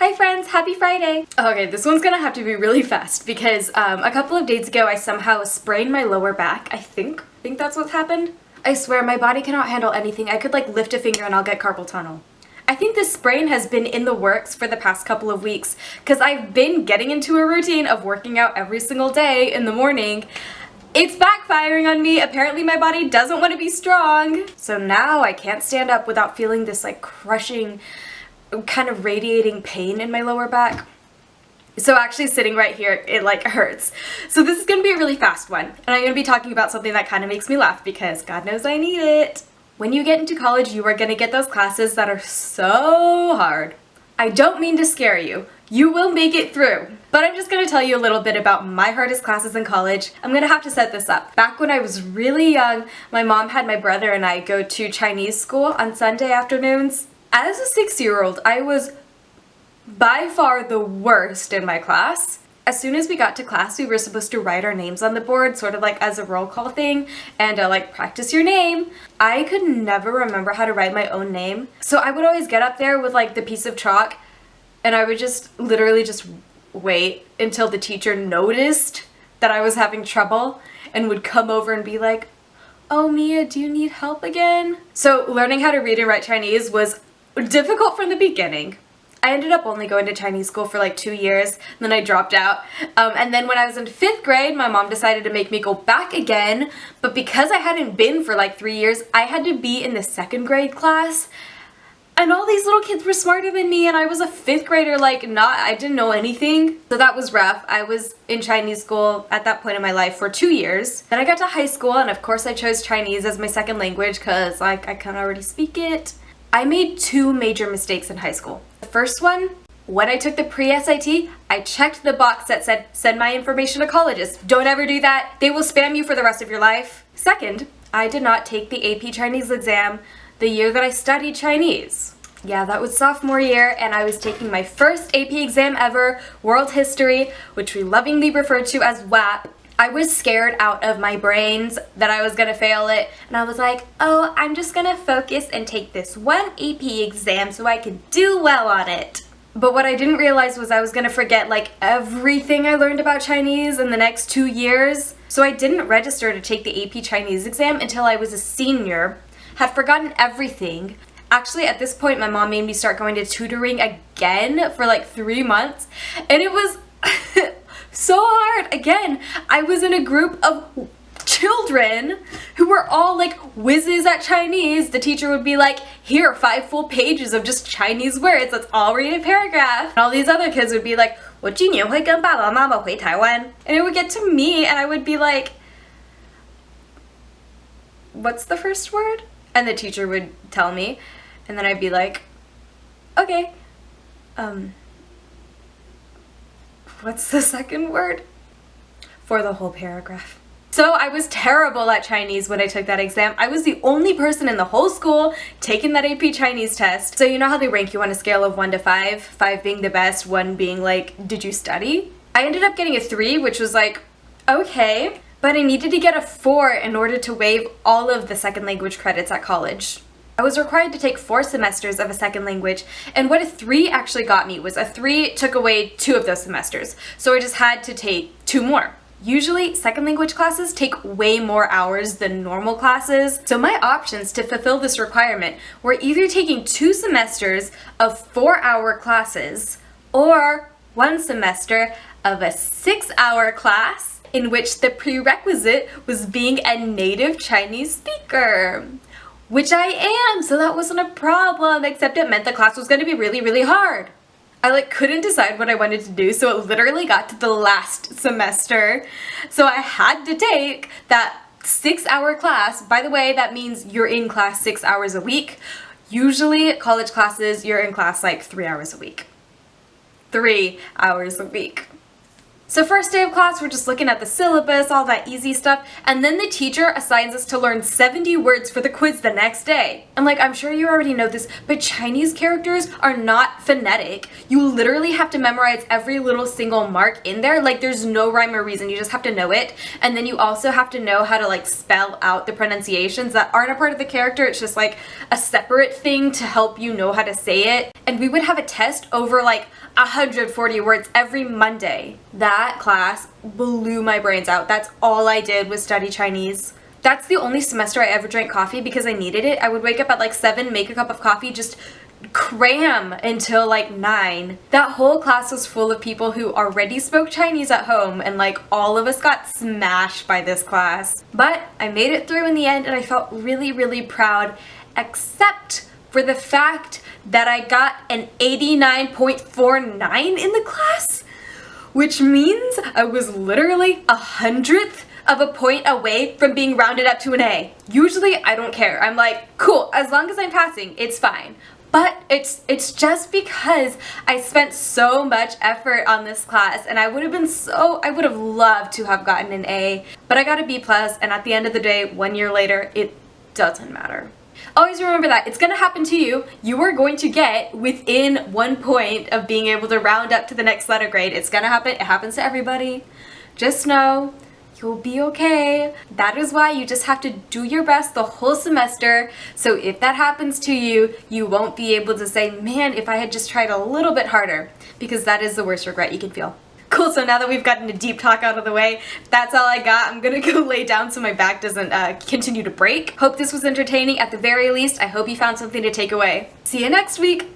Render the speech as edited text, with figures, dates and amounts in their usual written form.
Hi friends, happy Friday! Okay, this one's gonna have to be really fast because a couple of days ago I somehow sprained my lower back. I think that's what's happened. I swear my body cannot handle anything. I could like lift a finger and I'll get carpal tunnel. I think this sprain has been in the works for the past couple of weeks because I've been getting into a routine of working out every single day in the morning. It's backfiring on me. Apparently my body doesn't want to be strong. So now I can't stand up without feeling this like crushing, kind of radiating pain in my lower back. So actually sitting right here, it like hurts. So this is gonna be a really fast one, and I'm gonna be talking about something that kind of makes me laugh because God knows I need it. When you get into college, you are gonna get those classes that are so hard. I don't mean to scare you. You will make it through. But I'm just gonna tell you a little bit about my hardest classes in college. I'm gonna have to set this up. Back when I was really young, my mom had my brother and I go to Chinese school on Sunday afternoons. As a 6-year-old, I was by far the worst in my class. As soon as we got to class, we were supposed to write our names on the board, sort of like as a roll call thing, and like practice your name. I could never remember how to write my own name. So I would always get up there with like the piece of chalk, and I would just literally just wait until the teacher noticed that I was having trouble and would come over and be like, "Oh, Mia, do you need help again?" So learning how to read and write Chinese was difficult from the beginning. I ended up only going to Chinese school for like 2 years, and then I dropped out. And then when I was in 5th grade, my mom decided to make me go back again, but because I hadn't been for like 3 years, I had to be in the 2nd grade class. And all these little kids were smarter than me, and I was a 5th grader, like I didn't know anything. So that was rough. I was in Chinese school at that point in my life for 2 years. Then I got to high school, and of course I chose Chinese as my second language because like I can already speak it. I made 2 major mistakes in high school. The first one, when I took the pre-SAT, I checked the box that said, "Send my information to colleges." Don't ever do that. They will spam you for the rest of your life. Second, I did not take the AP Chinese exam the year that I studied Chinese. Yeah, that was sophomore year, and I was taking my first AP exam ever, World History, which we lovingly refer to as WAP. I was scared out of my brains that I was gonna fail it, and I was like, oh, I'm just gonna focus and take this one AP exam so I can do well on it. But what I didn't realize was I was gonna forget like everything I learned about Chinese in the next 2 years. So I didn't register to take the AP Chinese exam until I was a senior, had forgotten everything. Actually, at this point, my mom made me start going to tutoring again for like 3 months, and it was so hard. Again, I was in a group of children who were all like whizzes at Chinese. The teacher would be like, here are 5 full pages of just Chinese words, let's all read a paragraph. And all these other kids would be like, 我今年会跟爸爸妈妈回台湾. And it would get to me and I would be like, what's the first word? And the teacher would tell me, and then I'd be like, okay, what's the second word? For the whole paragraph. So I was terrible at Chinese when I took that exam. I was the only person in the whole school taking that AP Chinese test. So you know how they rank you on a scale of 1 to 5? 5 being the best, 1 being like, did you study? I ended up getting a 3, which was like, okay. But I needed to get a 4 in order to waive all of the second language credits at college. I was required to take 4 semesters of a second language, and what a 3 actually got me was a 3 took away 2 of those semesters, so I just had to take 2 more. Usually, second language classes take way more hours than normal classes, so my options to fulfill this requirement were either taking 2 semesters of 4-hour classes, or 1 semester of a 6-hour class in which the prerequisite was being a native Chinese speaker. Which I am, so that wasn't a problem, except it meant the class was going to be really, really hard. I like couldn't decide what I wanted to do, so it literally got to the last semester. So I had to take that 6-hour class. By the way, that means you're in class 6 hours a week. Usually college classes, you're in class like 3 hours a week. 3 hours a week. So first day of class, we're just looking at the syllabus, all that easy stuff, and then the teacher assigns us to learn 70 words for the quiz the next day. And like, I'm sure you already know this, but Chinese characters are not phonetic. You literally have to memorize every little single mark in there. Like, there's no rhyme or reason, you just have to know it. And then you also have to know how to like spell out the pronunciations that aren't a part of the character. It's just like a separate thing to help you know how to say it. and we would have a test over like 140 words every Monday. That class blew my brains out. That's all I did was study Chinese. That's the only semester I ever drank coffee because I needed it. I would wake up at like 7, make a cup of coffee, just cram until like 9. That whole class was full of people who already spoke Chinese at home, and like all of us got smashed by this class. But I made it through in the end, and I felt really, really proud, except for the fact that I got an 89.49 in the class, which means I was literally 100th of a point away from being rounded up to an A. Usually I don't care. I'm like, cool, as long as I'm passing, it's fine. But it's just because I spent so much effort on this class, and I would have loved to have gotten an A, but I got a B+, and at the end of the day, 1 year later, it doesn't matter. Always remember that it's gonna happen to you. You are going to get within 1 point of being able to round up to the next letter grade. It's gonna happen. It happens to everybody. Just know you'll be okay. That is why you just have to do your best the whole semester. So if that happens to you, you won't be able to say, man, if I had just tried a little bit harder, because that is the worst regret you can feel. Cool, so now that we've gotten a deep talk out of the way, that's all I got. I'm gonna go lay down so my back doesn't continue to break. Hope this was entertaining at the very least. I hope you found something to take away. See you next week.